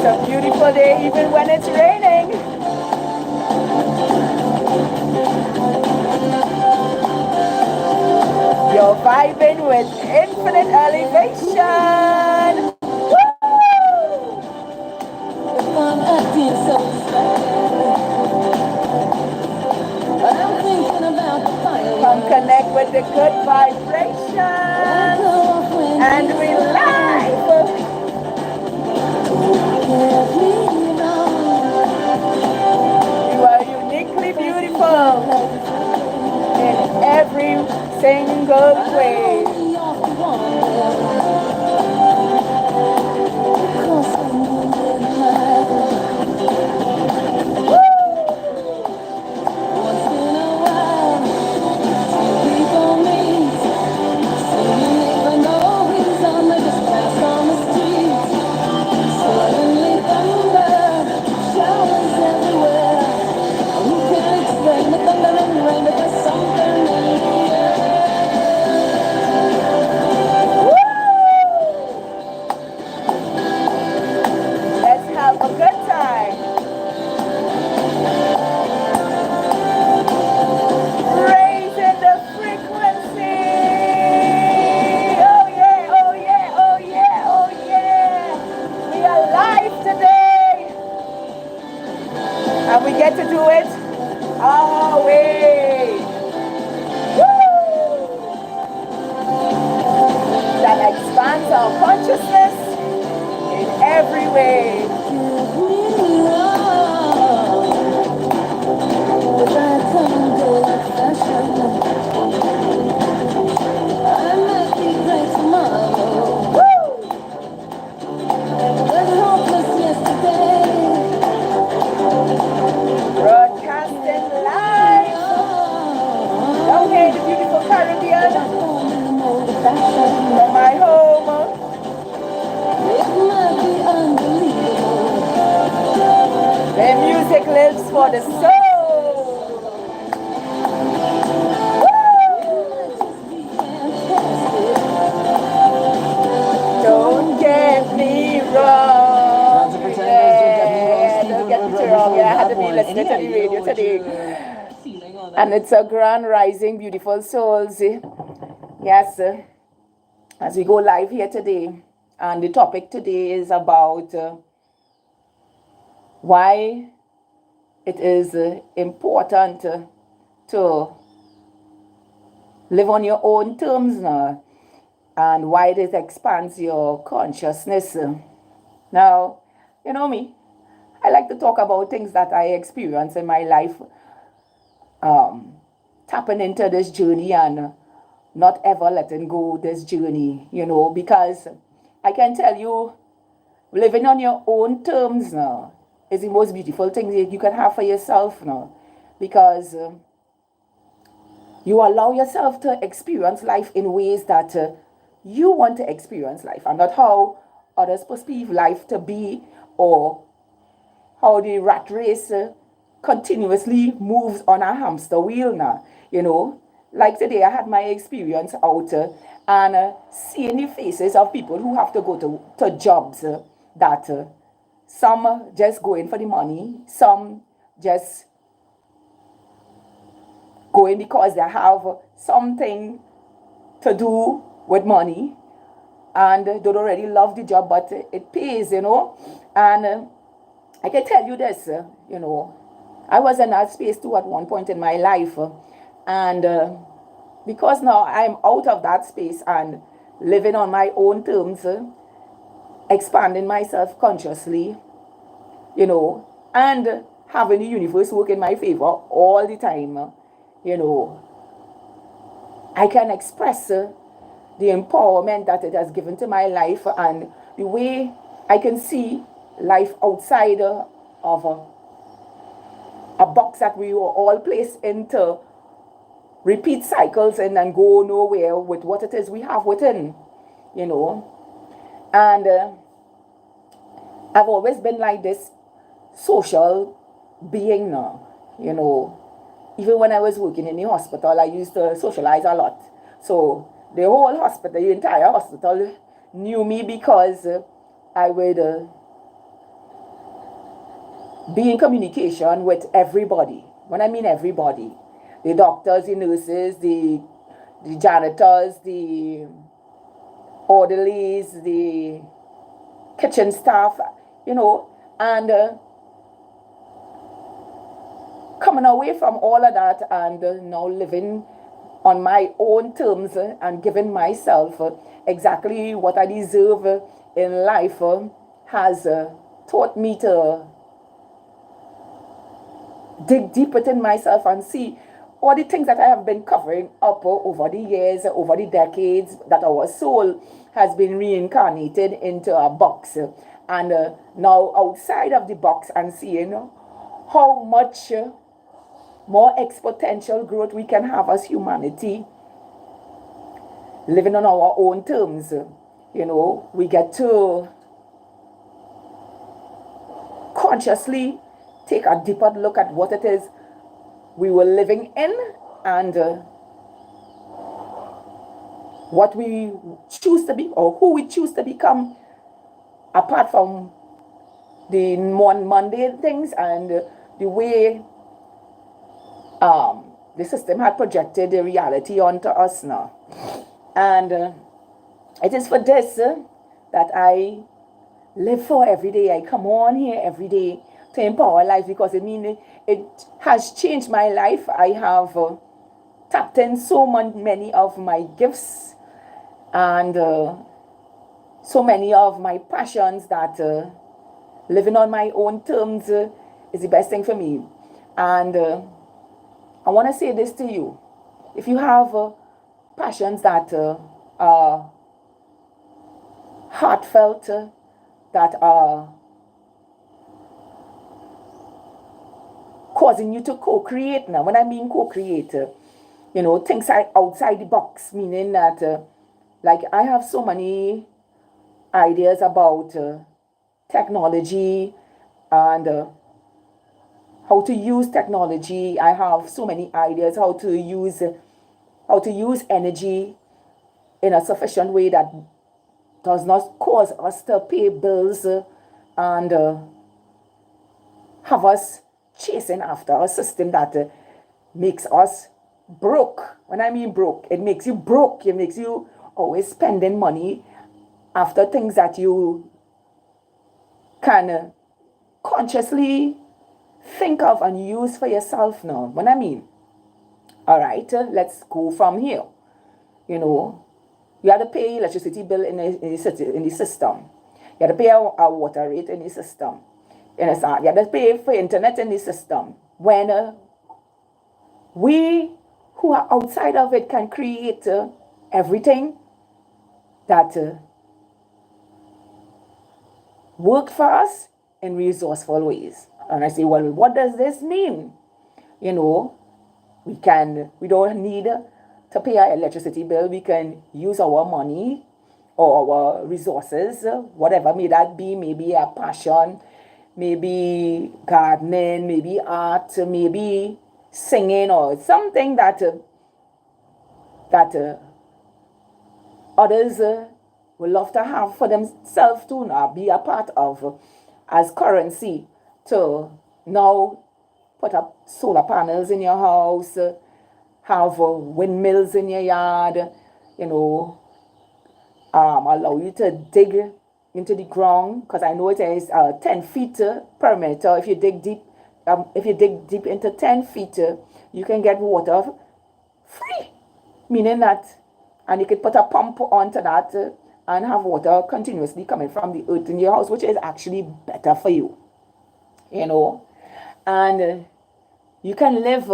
a beautiful day even when it's raining. You're vibing with infinite elevation. Woo! If I'm acting so sad, I'm thinking about the fire. Come connect with the good vibration and relax. You are uniquely beautiful in every single way. Let's have a good time. Raising the frequency. Oh yeah, oh yeah, oh yeah, oh yeah. We are live today. And we get to do it our way. Woo! That expands our consciousness in every way. Broadcasting live. Okay, the beautiful Caribbean. From my home. Where music lives for the soul. Don't get me wrong. Yeah, don't get me wrong. Yeah, I had to be listening to the radio today. And it's a grand rising, beautiful souls. Yes, as we go live here today. And the topic today is about why it is important to live on your own terms now, and why it expands your consciousness. Now, you know me, I like to talk about things that I experience in my life, tapping into this journey and not ever letting go this journey, because I can tell you, living on your own terms now is the most beautiful thing you can have for yourself now, because you allow yourself to experience life in ways that you want to experience life, and not how others perceive life to be, or how the rat race continuously moves on a hamster wheel now. Like today, I had my experience out and seeing the faces of people who have to go to jobs that some just go in for the money, some just go in because they have something to do with money, and they don't already love the job, but it pays, And I can tell you this, I was in that space too at one point in my life, and because now I'm out of that space and living on my own terms, expanding myself consciously, and having the universe work in my favor all the time, I can express the empowerment that it has given to my life, and the way I can see life outside of a box that we were all placed into, repeat cycles and then go nowhere with what it is we have within, And I've always been like this social being now, Even when I was working in the hospital, I used to socialize a lot. So the whole hospital, the entire hospital knew me because I would be in communication with everybody. When I mean everybody, the doctors, the nurses, the janitors, the orderlies, the kitchen staff, and coming away from all of that and now living on my own terms and giving myself exactly what I deserve in life has taught me to dig deep within myself and see all the things that I have been covering up over the years, over the decades, that our soul has been reincarnated into a box. And now outside of the box and seeing how much more exponential growth we can have as humanity, living on our own terms. We get to consciously take a deeper look at what it is we were living in and what we choose to be or who we choose to become, apart from the more mundane things and the way the system had projected the reality onto us now. And it is for this that I live for every day. I come on here every day to empower life, because it has changed my life. I have tapped in so many of my gifts and so many of my passions that living on my own terms is the best thing for me. And I want to say this to you. If you have passions that are heartfelt, that are causing you to co-create. Now, when I mean co-create, things outside the box, meaning that, like, I have so many ideas about technology and how to use technology. I have so many ideas how to use energy in a sufficient way that does not cause us to pay bills and have us chasing after a system that makes us broke. When I mean broke, it makes you broke. It makes you always spending money after things that you can consciously think of and use for yourself now. When I mean, all right, let's go from here. You have to pay electricity bill in the system. You have to pay a water rate in the system. You understand? You have to pay for internet in the system. When we who are outside of it can create everything that work for us in resourceful ways. And I say, well, what does this mean? We don't need to pay our electricity bill. We can use our money or our resources, whatever may that be, maybe a passion, maybe gardening, maybe art, maybe singing, or something that others would love to have for themselves to be a part of as currency, to now put up solar panels in your house, have windmills in your yard, allow you to dig into the ground, because I know it is 10 feet perimeter. If you dig deep into 10 feet, you can get water free, meaning that, and you could put a pump onto that and have water continuously coming from the earth in your house, which is actually better for you, and you can live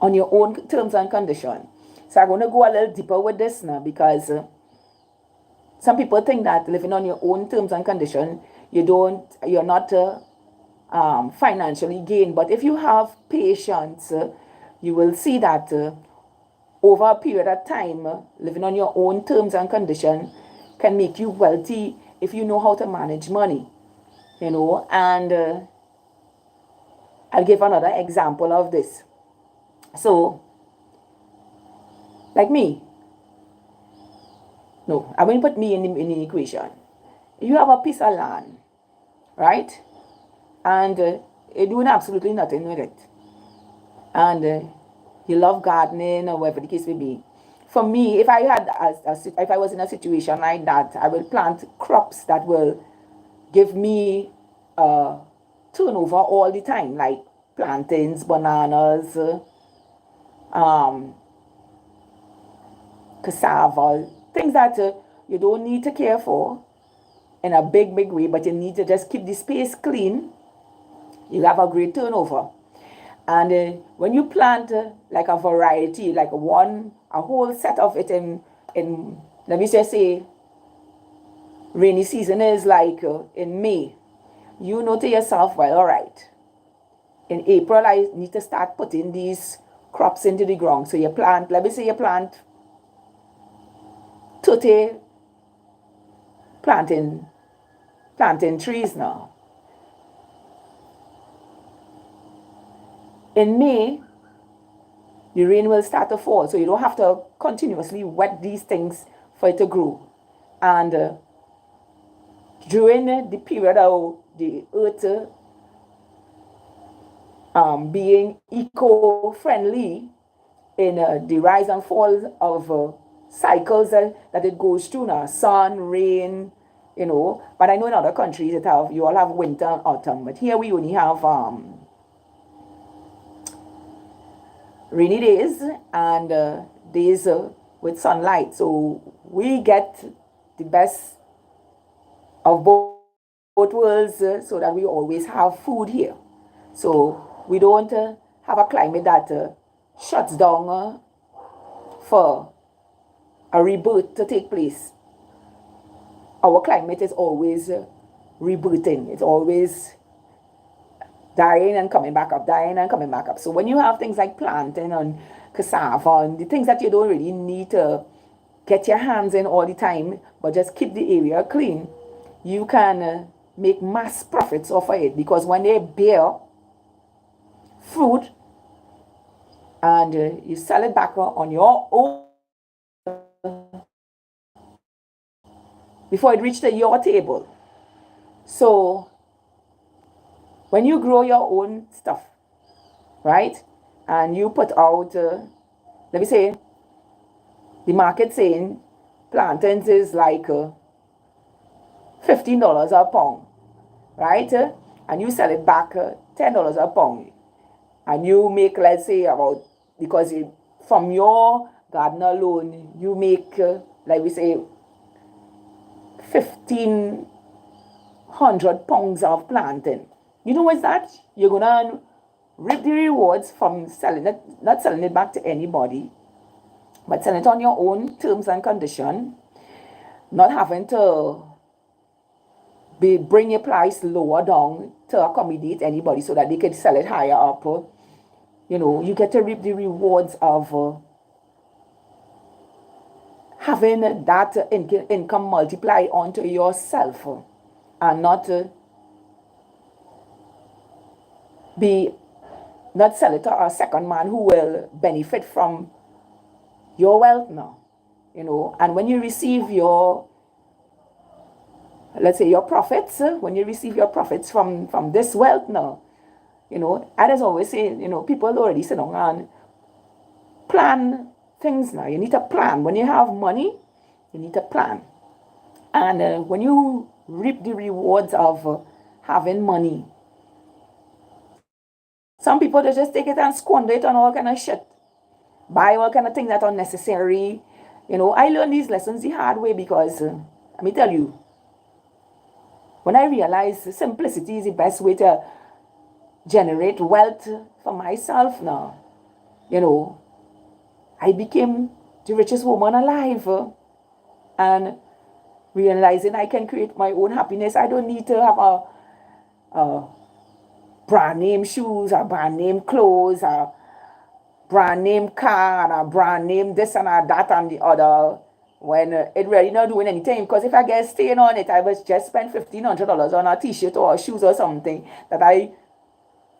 on your own terms and conditions. So I'm going to go a little deeper with this now, because some people think that living on your own terms and conditions, you're not financially gained. But if you have patience, you will see that over a period of time, living on your own terms and conditions can make you wealthy if you know how to manage money, and I'll give another example of this. So, like me, no, I'm going to put me in the equation. You have a piece of land, right? and you're doing absolutely nothing with it. And you love gardening or whatever the case may be. For me, if I had, if I was in a situation like that, I will plant crops that will give me turnover all the time, like plantains, bananas, um, cassava, things that you don't need to care for in a big way, but you need to just keep the space clean. You have a great turnover. And when you plant like a variety, like a whole set of it in let me just say, rainy season is like in May, you know to yourself, well, all right, in April, I need to start putting these crops into the ground. So you plant, let me say you plant 30 planting, planting trees now. In May, the rain will start to fall. So you don't have to continuously wet these things for it to grow. And during the period of the earth being eco-friendly in the rise and fall of cycles that it goes through now, sun, rain, you know. But I know in other countries you all have winter and autumn, but here we only have rainy days and days with sunlight. So we get the best of both worlds so that we always have food here. So we don't have a climate that shuts down for a rebirth to take place. Our climate is always rebirthing. It's always dying and coming back up, dying and coming back up. So when you have things like planting and cassava and the things that you don't really need to get your hands in all the time, but just keep the area clean, you can make mass profits off of it, because when they bear fruit and you sell it back on your own before it reaches your table. So when you grow your own stuff, right, and you put out, let me say, the market saying plantains is like $15 a pound, right, and you sell it back $10 a pound, and you make, let's say, about, because from your garden alone, you make, like we say, 1,500 pounds of plantain. You know what's that? You're going to reap the rewards from selling it, not selling it back to anybody, but selling it on your own terms and condition, not having to bring your price lower down to accommodate anybody so that they can sell it higher up. You know, you get to reap the rewards of having that income multiplied onto yourself, and not not sell it to a second man who will benefit from your wealth now, you know. And when you receive your, let's say, your profits, when you receive your profits from this wealth now, you know, I just always say, you know, people already sit down and plan things now. You need to plan. When you have money, you need to plan. And when you reap the rewards of having money, some people, they just take it and squander it on all kind of shit. Buy all kind of things that are necessary. You know, I learned these lessons the hard way, because let me tell you, when I realized simplicity is the best way to generate wealth for myself now, you know, I became the richest woman alive. And realizing I can create my own happiness. I don't need to have a brand name shoes, a brand name clothes, a brand name car, and a brand name this and a that and the other, when it really not doing anything. Because if I get stain on it, I was just spend $1,500 on a t-shirt or shoes or something that I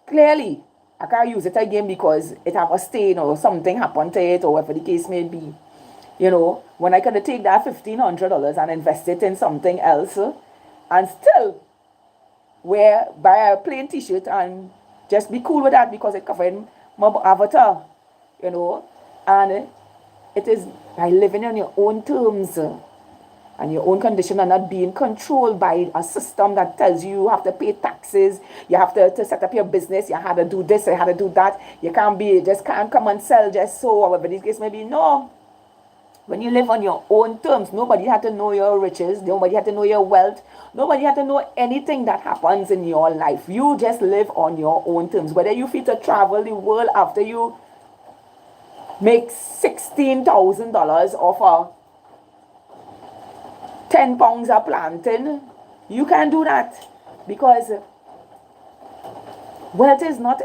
clearly I can't use it again because it have a stain or something happened to it, or whatever the case may be. You know, when I could take that $1,500 and invest it in something else, and still wear, buy a plain t-shirt and just be cool with that because it covering my avatar, you know. And it is by living on your own terms and your own condition and not being controlled by a system that tells you have to pay taxes, you have to set up your business, you have to do this, you have to do that, you can't be, just can't come and sell just so, or whatever the case may be. No. When you live on your own terms, nobody had to know your riches, nobody had to know your wealth, nobody had to know anything that happens in your life. You just live on your own terms. Whether you feel to travel the world after you make $16,000 off a 10 pounds of plantain, you can do that because wealth is not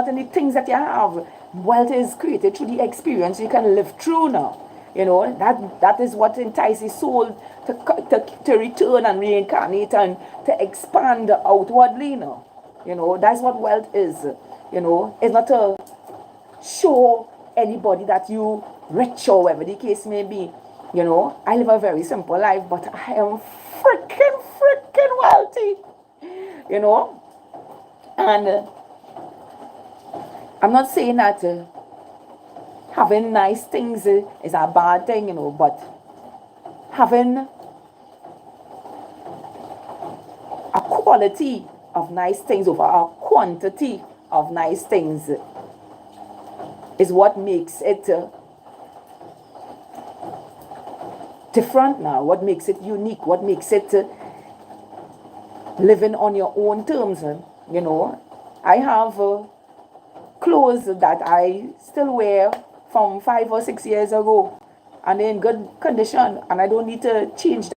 any things that you have. Wealth is created through the experience you can live through now. You know, that is what entices soul to return and reincarnate and to expand outwardly now. You know, that's what wealth is. You know, it's not to show anybody that you rich or whatever the case may be. You know, I live a very simple life, but I am freaking wealthy. You know, and I'm not saying that having nice things is a bad thing, you know, but having a quality of nice things over a quantity of nice things is what makes it different now, what makes it unique, what makes it living on your own terms. You know, I have clothes that I still wear from 5 or 6 years ago and they're in good condition, and I don't need to change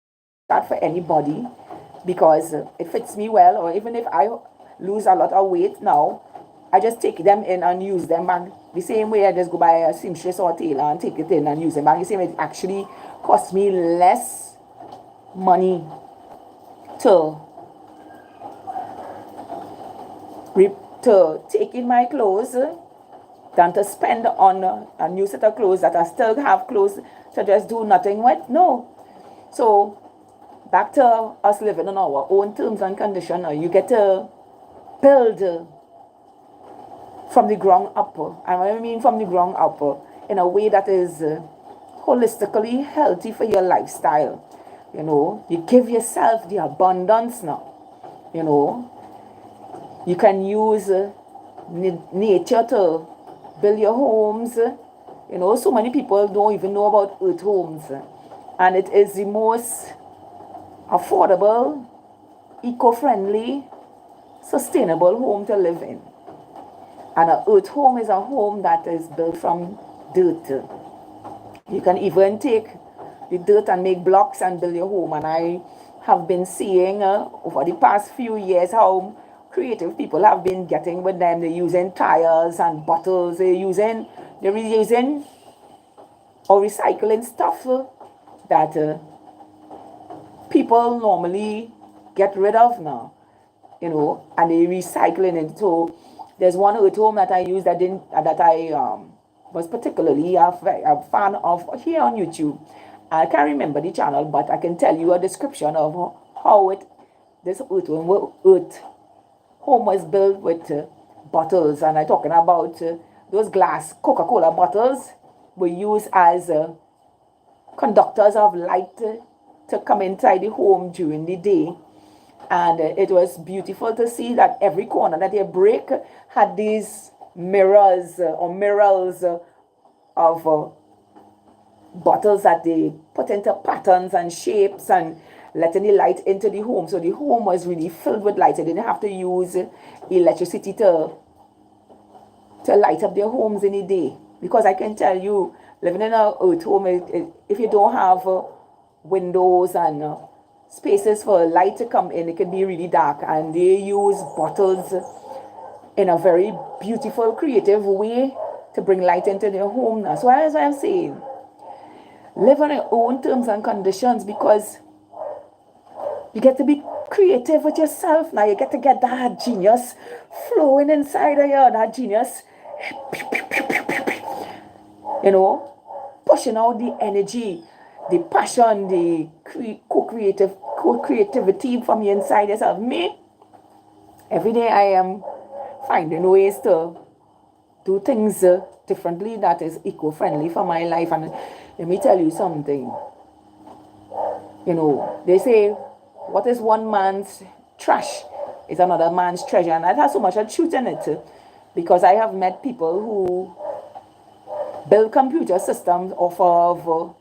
that for anybody because it fits me well. Or even if I lose a lot of weight now, I just take them in and use them back the same way I just go buy a seamstress or tailor and take it in and use them back the same way. It actually costs me less money to take in my clothes than to spend on a new set of clothes that I still have clothes to just do nothing with. No. So back to us living on our own terms and conditions. You get to build from the ground up. And I mean from the ground up in a way that is holistically healthy for your lifestyle. You know, you give yourself the abundance now. You know, you can use nature to build your homes. You know, so many people don't even know about earth homes. And it is the most affordable, eco-friendly, sustainable home to live in. And an earth home is a home that is built from dirt. You can even take the dirt and make blocks and build your home. And I have been seeing over the past few years how creative people have been getting with them. They're using tires and bottles. They're reusing or recycling stuff that people normally get rid of now, you know, and they recycling it. So there's one earth home that I use that I was particularly a fan of here on YouTube. I can't remember the channel, but I can tell you a description of how this earth home was built with bottles. And I'm talking about those glass Coca-Cola bottles were used as conductors of light to come inside the home during the day. And it was beautiful to see that every corner that they break had these mirrors or mirrors of bottles that they put into patterns and shapes and letting the light into the home. So the home was really filled with light. They didn't have to use electricity to light up their homes in the day. Because I can tell you, living in an earth home, if you don't have windows and spaces for light to come in, it can be really dark. And they use bottles in a very beautiful, creative way to bring light into their home now. So that's what I'm saying. Live on your own terms and conditions, because you get to be creative with yourself now. You get to get that genius flowing inside of you, that genius, you know, pushing out the energy, the passion, the co-creativity from the inside yourself. Me, Every day I am finding ways to do things differently that is eco-friendly for my life. And let me tell you something. You know, they say, what is one man's trash is another man's treasure. And that has so much of truth in it. Because I have met people who build computer systems off of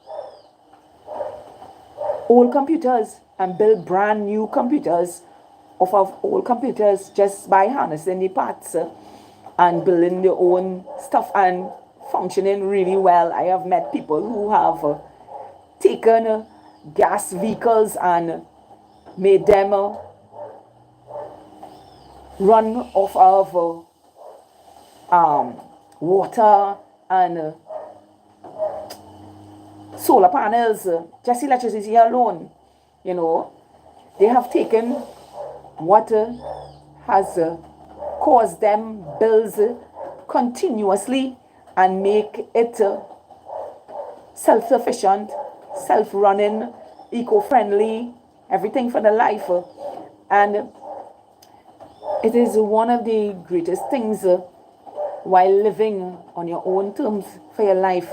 old computers and build brand new computers off of old computers just by harnessing the parts and building their own stuff and functioning really well. I have met people who have taken gas vehicles and made them run off of water and solar panels, just electricity alone. You know, they have taken what has caused them bills continuously and make it self-sufficient, self-running, eco-friendly, everything for the life. And it is one of the greatest things while living on your own terms for your life.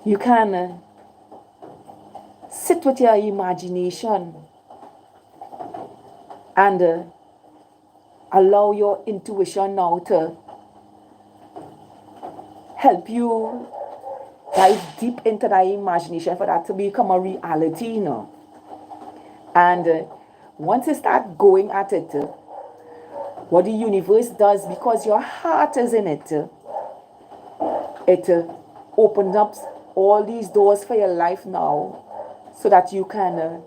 You can sit with your imagination and allow your intuition now to help you dive deep into that imagination for that to become a reality, you know. And once you start going at it, what the universe does, because your heart is in it, it opens up all these doors for your life now so that you can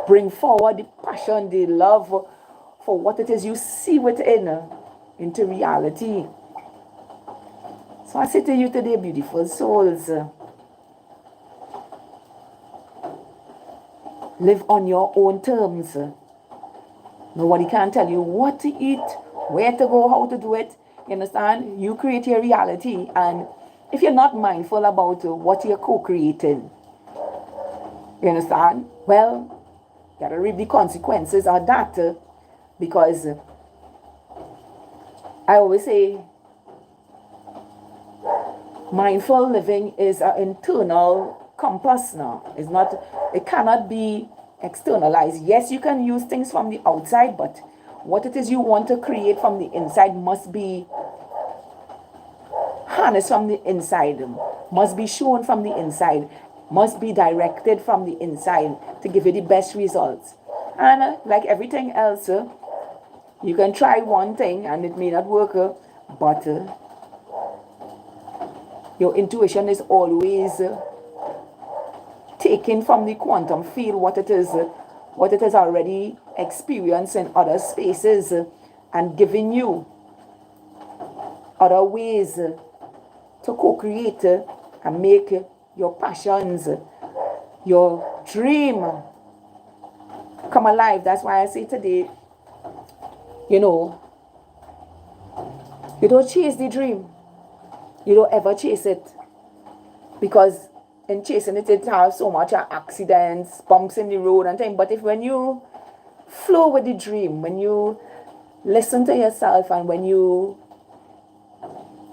bring forward the passion, the love for what it is you see within into reality. So I say to you today, beautiful souls, live on your own terms. Nobody can tell you what to eat, where to go, how to do it. You understand? You create your reality. And if you're not mindful about what you're co-creating, you understand? Well, you gotta reap the consequences of that. Because I always say, mindful living is an internal compass now. It's not, it cannot be externalized. Yes, you can use things from the outside, but what it is you want to create from the inside must be harnessed from the inside, must be shown from the inside, must be directed from the inside to give you the best results. And like everything else, you can try one thing and it may not work, but your intuition is always taking from the quantum field what it is already experienced in other spaces and giving you other ways to co-create and make your passions, your dream come alive. That's why I say today, you know, you don't chase the dream. You don't ever chase it. Because in chasing it, it has so much accidents, bumps in the road and things. But if when you flow with the dream, when you listen to yourself and when you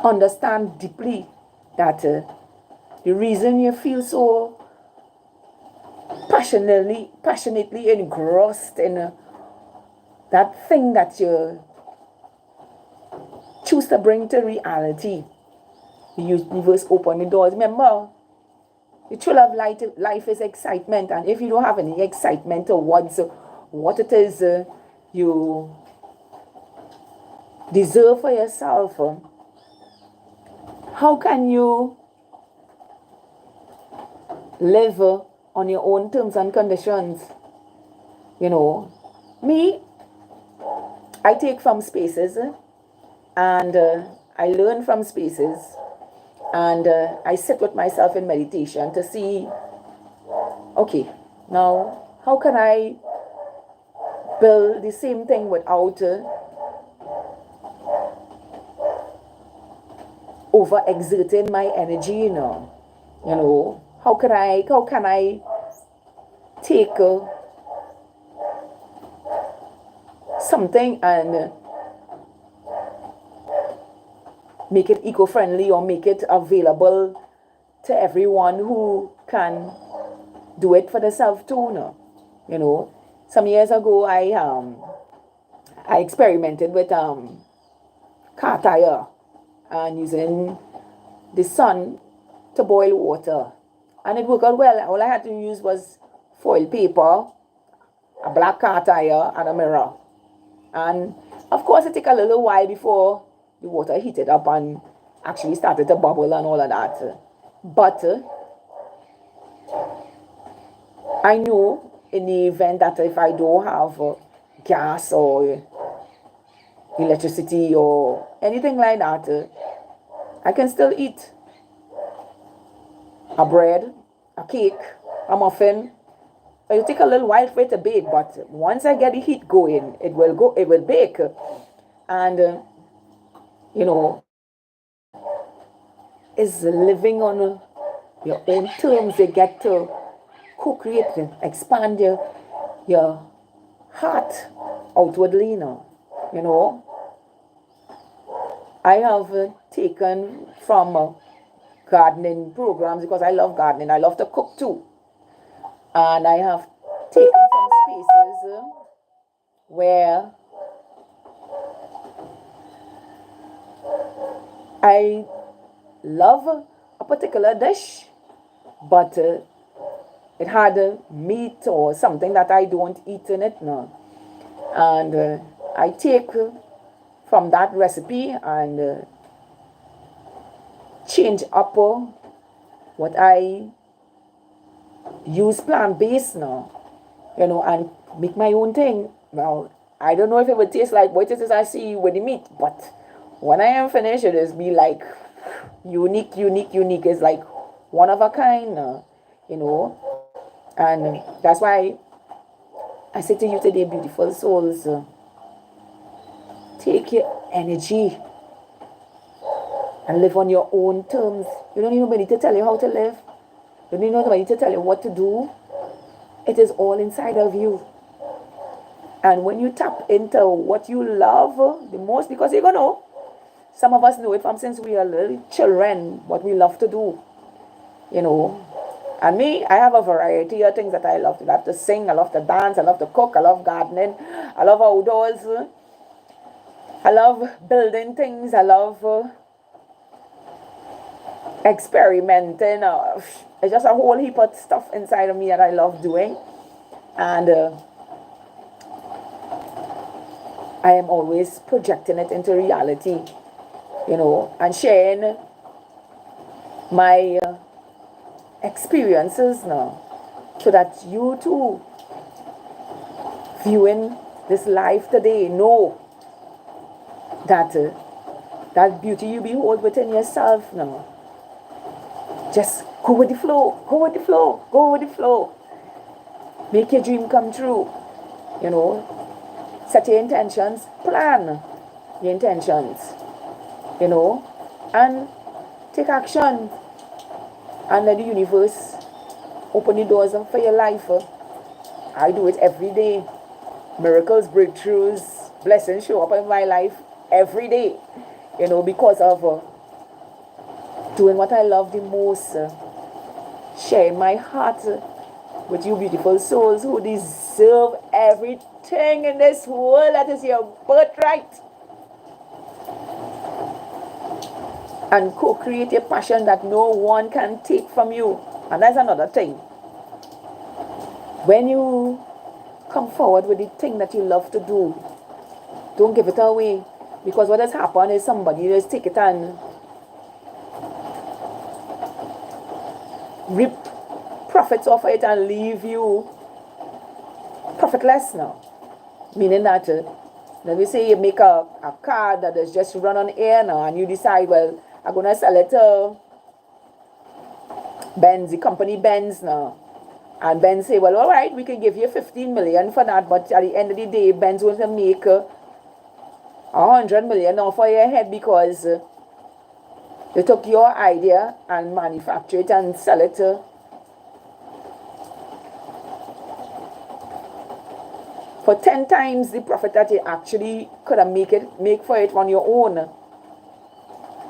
understand deeply that the reason you feel so passionately engrossed in that thing that you choose to bring to reality, the universe open the doors. Remember, the true love life is excitement, and if you don't have any excitement towards what it is you deserve for yourself, how can you live on your own terms and conditions? You know, me, I take from spaces and I learn from spaces, and I sit with myself in meditation to see, okay, now how can I build the same thing without over exerting my energy, you know, how can I take something and make it eco-friendly or make it available to everyone who can do it for themselves too. No? You know, some years ago I experimented with car tire and using the sun to boil water, and it worked out well. All I had to use was foil paper, a black car tire, and a mirror. And of course, it took a little while before the water heated up and actually started to bubble and all of that. But I knew in the event that if I don't have gas or electricity or anything like that, I can still eat a bread, a cake, a muffin. It'll take a little while for it to bake, but once I get the heat going, it will bake. And you know, is living on your own terms. You get to co-create, expand your heart outwardly now. You know, I have taken from gardening programs because I love gardening. I love to cook too. And I have taken from spaces where I love a particular dish, but it had meat or something that I don't eat in it now. And I take from that recipe and change up what I use plant-based now, you know, and make my own thing. Now, I don't know if it would taste like what it is I see with the meat, but when I am finished, it is be like unique. It's like one of a kind, you know. And that's why I say to you today, beautiful souls, take your energy and live on your own terms. You don't need nobody to tell you how to live. You don't need nobody to tell you what to do. It is all inside of you. And when you tap into what you love the most, because you're going to know, some of us know it from since we are little children, what we love to do, you know. And me, I have a variety of things that I love to do. I love to sing, I love to dance, I love to cook, I love gardening, I love outdoors, I love building things, I love experimenting. It's just a whole heap of stuff inside of me that I love doing. And I am always projecting it into reality, you know, and sharing my experiences now, so that you too, viewing this life today, know that that beauty you behold within yourself now. Just go with the flow, go with the flow, go with the flow. Make your dream come true, you know. Set your intentions, plan your intentions, you know, and take action. And let the universe open the doors for your life. I do it every day. Miracles, breakthroughs, blessings show up in my life every day, you know, because of doing what I love the most, sharing my heart with you beautiful souls who deserve everything in this world that is your birthright. And co-create a passion that no one can take from you. And that's another thing. When you come forward with the thing that you love to do, don't give it away. Because what has happened is somebody just take it and reap profits off it and leave you profitless now. Meaning that, let me say you make a car that is just run on air now, and you decide, well, I'm going to sell it to Benz, the company Benz now. And Benz say, well, all right, we can give you 15 million for that, but at the end of the day, Benz wants to make 100 million off of your head because they took your idea and manufacture it and sell it for 10 times the profit that you actually could have make for it on your own.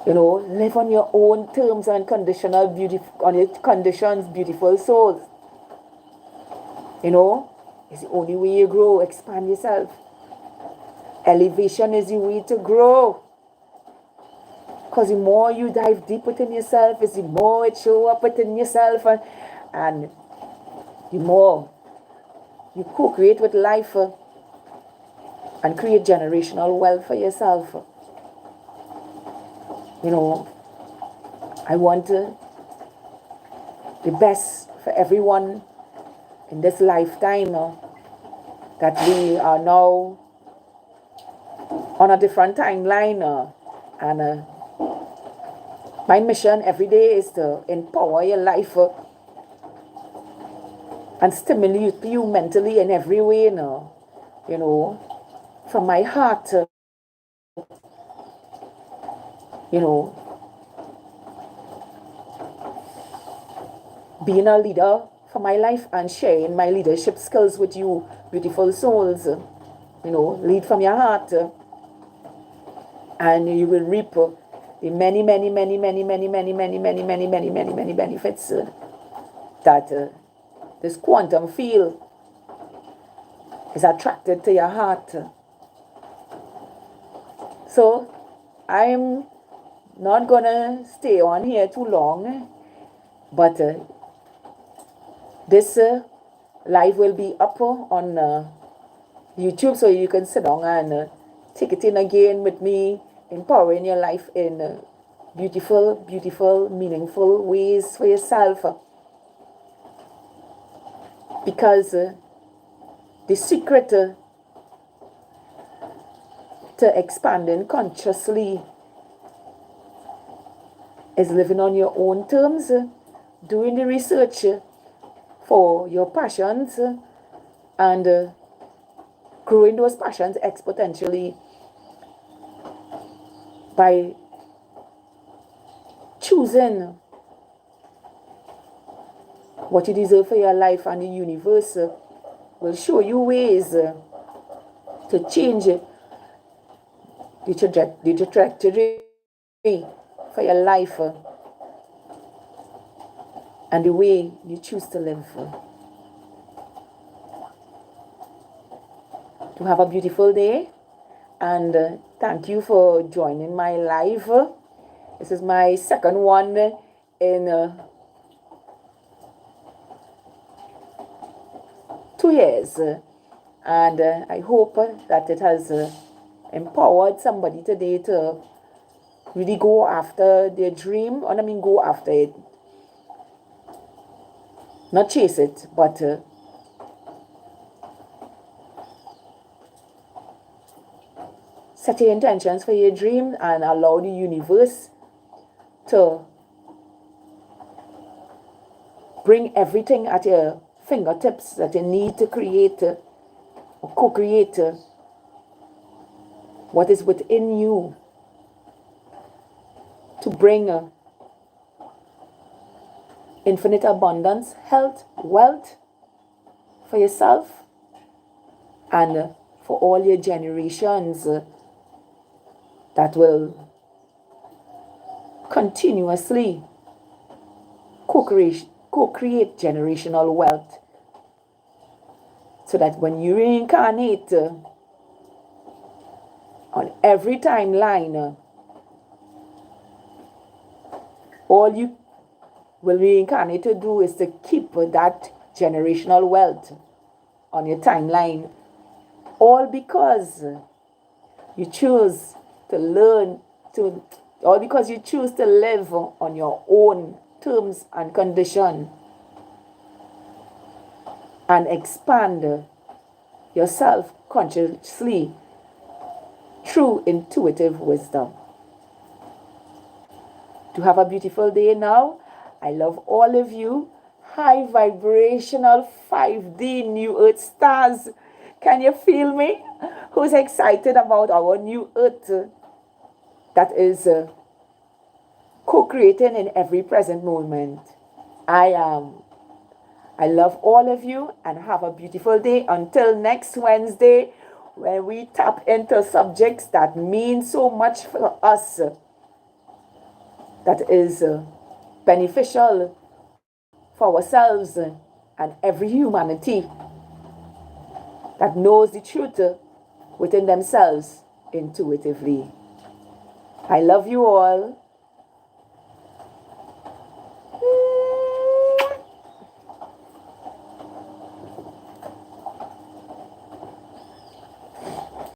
You know, live on your own terms and conditional on your conditions, beautiful souls. You know, it's the only way you grow. Expand yourself. Elevation is the way to grow. Because the more you dive deep within yourself, is the more it show up within yourself, and the more you co-create with life and create generational wealth for yourself. You know, I want the best for everyone in this lifetime that we are now on a different timeline, and my mission every day is to empower your life and stimulate you mentally in every way, you know, from my heart, you know, being a leader for my life and sharing my leadership skills with you, beautiful souls. You know, lead from your heart, and you will reap the many benefits that this quantum field is attracted to your heart. So I'm not gonna stay on here too long, but this live will be up on YouTube, so you can sit down and take it in again with me, empowering your life in beautiful, meaningful ways for yourself. Because the secret to expanding consciously is living on your own terms, doing the research for your passions, and growing those passions exponentially by choosing what you deserve for your life, and the universe will show you ways to change the trajectory for your life and the way you choose to live. To have a beautiful day, and thank you for joining my live. This is my second one in 2 years, and I hope that it has empowered somebody today to really go after their dream, and I mean go after it, not chase it, but set your intentions for your dream and allow the universe to bring everything at your fingertips that you need to create or co-create what is within you to bring infinite abundance, health, wealth for yourself and for all your generations that will continuously co-create generational wealth, so that when you reincarnate on every timeline, all you will reincarnate to do is to keep that generational wealth on your timeline, all because you choose to learn to, or because you choose to live on your own terms and condition and expand yourself consciously through intuitive wisdom. To have a beautiful day now. I love all of you. High vibrational 5D New Earth stars. Can you feel me? Who's excited about our new earth that is co-creating in every present moment? I am. I love all of you and have a beautiful day. Until next Wednesday, when we tap into subjects that mean so much for us, that is beneficial for ourselves and every humanity that knows the truth within themselves intuitively. I love you all.